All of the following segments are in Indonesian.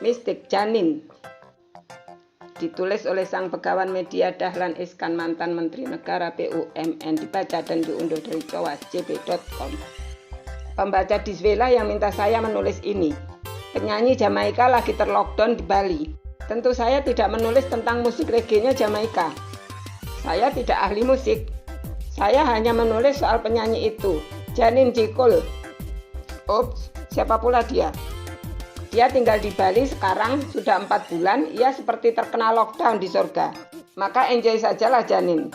Mistik Janin. Ditulis oleh sang Begawan Media Dahlan Iskan, mantan Menteri Negara BUMN, dibaca dan diunduh dari cowasjb.com. Pembaca Disvela yang minta saya menulis ini. Penyanyi Jamaika lagi terlockdown di Bali. Tentu saya tidak menulis tentang musik reggae-nya Jamaika. Saya tidak ahli musik. Saya hanya menulis soal penyanyi itu, Janin Cikul. Ups, siapa pula dia? Dia tinggal di Bali sekarang sudah 4 bulan, ia seperti terkena lockdown di surga. Maka enjoy sajalah Janin.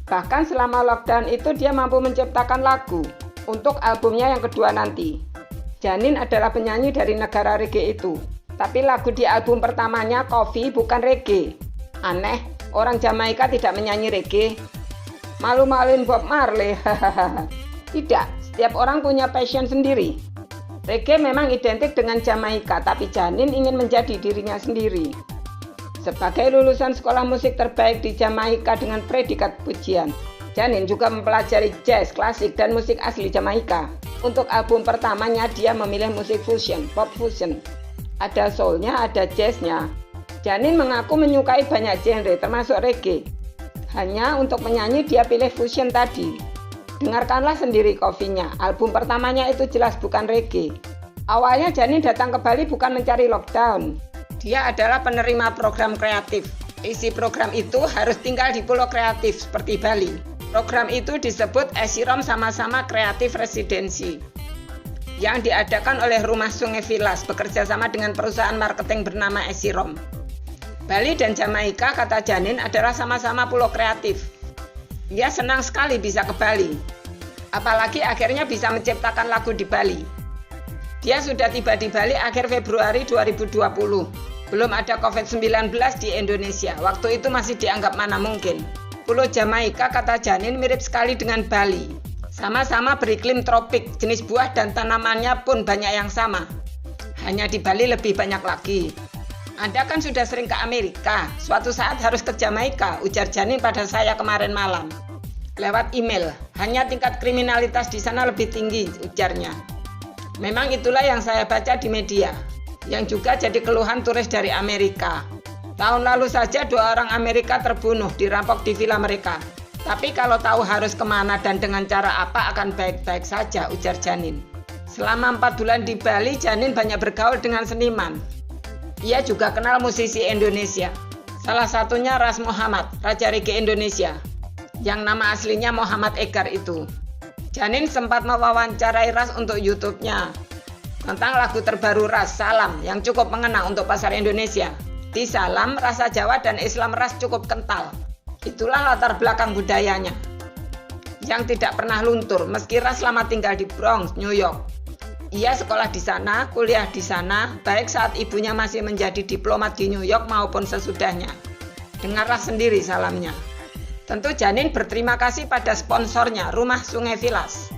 Bahkan selama lockdown itu dia mampu menciptakan lagu untuk albumnya yang kedua nanti. Janin adalah penyanyi dari negara reggae itu. Tapi lagu di album pertamanya, Coffee, bukan reggae. Aneh, orang Jamaika tidak menyanyi reggae. Malu-maluin Bob Marley. Tidak, setiap orang punya passion sendiri. Reggae memang identik dengan Jamaika, tapi Janin ingin menjadi dirinya sendiri. Sebagai lulusan sekolah musik terbaik di Jamaika dengan predikat pujian, Janin juga mempelajari jazz, klasik, dan musik asli Jamaika. Untuk album pertamanya dia memilih musik fusion, pop fusion. Ada soulnya, ada jazznya. Janin mengaku menyukai banyak genre, termasuk reggae. Hanya untuk menyanyi dia pilih fusion tadi. Dengarkanlah sendiri Coffee-nya. Album pertamanya itu jelas bukan reggae. Awalnya Janin datang ke Bali bukan mencari lockdown. Dia adalah penerima program kreatif. Isi program itu harus tinggal di pulau kreatif seperti Bali. Program itu disebut Esirom Sama-Sama Kreatif Residensi, yang diadakan oleh Rumah Sungai Villas bekerja sama dengan perusahaan marketing bernama Esirom. Bali dan Jamaika, kata Janin, adalah sama-sama pulau kreatif. Dia senang sekali bisa ke Bali. Apalagi akhirnya bisa menciptakan lagu di Bali. Dia sudah tiba di Bali akhir Februari 2020. Belum ada COVID-19 di Indonesia. Waktu itu masih dianggap mana mungkin. Pulau Jamaika, kata Janin, mirip sekali dengan Bali. Sama-sama beriklim tropik, jenis buah dan tanamannya pun banyak yang sama. Hanya di Bali lebih banyak lagi. Anda kan sudah sering ke Amerika, suatu saat harus ke Jamaika, ujar Janin pada saya kemarin malam. Lewat email, hanya tingkat kriminalitas di sana lebih tinggi, ujarnya. Memang itulah yang saya baca di media, yang juga jadi keluhan turis dari Amerika. Tahun lalu saja 2 orang Amerika terbunuh, dirampok di villa mereka. Tapi kalau tahu harus kemana dan dengan cara apa akan baik-baik saja, ujar Janin. Selama 4 bulan di Bali, Janin banyak bergaul dengan seniman. Ia juga kenal musisi Indonesia. Salah satunya Ras Muhammad, Raja Reggae Indonesia, yang nama aslinya Muhammad Egar itu. Janin sempat mewawancarai Ras untuk YouTube-nya tentang lagu terbaru Ras, Salam, yang cukup mengena untuk pasar Indonesia. Di Salam, rasa Jawa dan Islam Ras cukup kental. Itulah latar belakang budayanya, yang tidak pernah luntur meski Ras lama tinggal di Bronx, New York. Ia sekolah di sana, kuliah di sana, baik saat ibunya masih menjadi diplomat di New York maupun sesudahnya. Dengarlah sendiri salamnya. Tentu Janin berterima kasih pada sponsornya, Rumah Sungai Villas.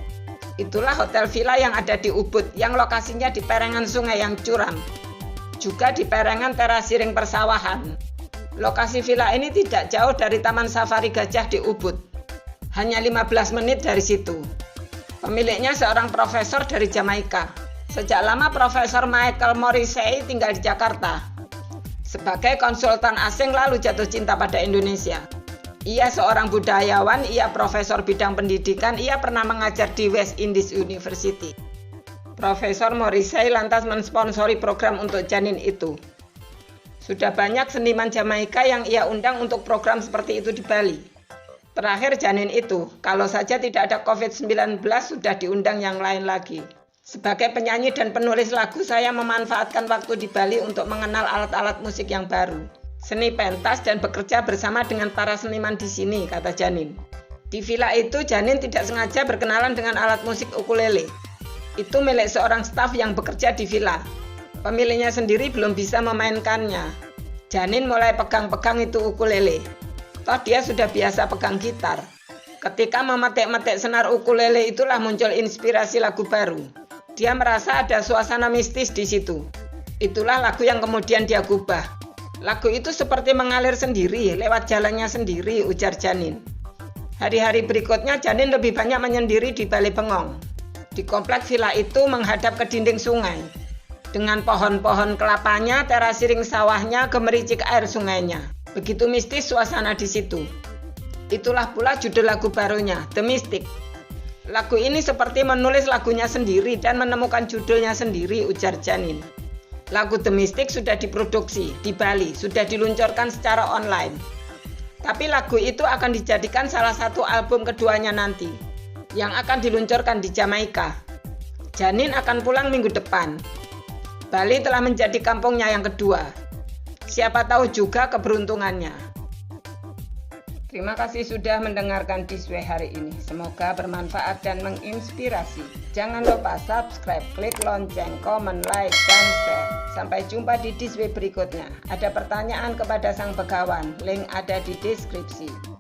Itulah hotel villa yang ada di Ubud, yang lokasinya di perengan sungai yang curam. Juga di perengan terasiring persawahan. Lokasi villa ini tidak jauh dari Taman Safari Gajah di Ubud. Hanya 15 menit dari situ. Pemiliknya seorang profesor dari Jamaika. Sejak lama Profesor Michael Morrissey tinggal di Jakarta. Sebagai konsultan asing lalu jatuh cinta pada Indonesia. Ia seorang budayawan, ia profesor bidang pendidikan, ia pernah mengajar di West Indies University. Profesor Morrissey lantas mensponsori program untuk Janin itu. Sudah banyak seniman Jamaika yang ia undang untuk program seperti itu di Bali. Terakhir Janin itu, kalau saja tidak ada COVID-19 sudah diundang yang lain lagi. Sebagai penyanyi dan penulis lagu, saya memanfaatkan waktu di Bali untuk mengenal alat-alat musik yang baru, seni pentas, dan bekerja bersama dengan para seniman di sini, kata Janin. Di villa itu, Janin tidak sengaja berkenalan dengan alat musik ukulele. Itu milik seorang staf yang bekerja di villa. Pemiliknya sendiri belum bisa memainkannya. Janin mulai pegang-pegang itu ukulele. Toh dia sudah biasa pegang gitar. Ketika memetik-metik senar ukulele itulah muncul inspirasi lagu baru. Dia merasa ada suasana mistis di situ. Itulah lagu yang kemudian dia gubah. Lagu itu seperti mengalir sendiri, lewat jalannya sendiri, ujar Janin. Hari-hari berikutnya Janin lebih banyak menyendiri di Bale Bengong. Di komplek villa itu menghadap ke dinding sungai. Dengan pohon-pohon kelapanya, terasiring sawahnya, gemericik air sungainya. Begitu mistis suasana di situ. Itulah pula judul lagu barunya, The Mystic. Lagu ini seperti menulis lagunya sendiri dan menemukan judulnya sendiri, ujar Janin. Lagu The Mystic sudah diproduksi di Bali, sudah diluncurkan secara online. Tapi lagu itu akan dijadikan salah satu album keduanya nanti, yang akan diluncurkan di Jamaika. Janin akan pulang minggu depan. Bali telah menjadi kampungnya yang kedua. Siapa tahu juga keberuntungannya. Terima kasih sudah mendengarkan Diswe hari ini. Semoga bermanfaat dan menginspirasi. Jangan lupa subscribe, klik lonceng, komen, like, dan share. Sampai jumpa di Diswe berikutnya. Ada pertanyaan kepada Sang Begawan, link ada di deskripsi.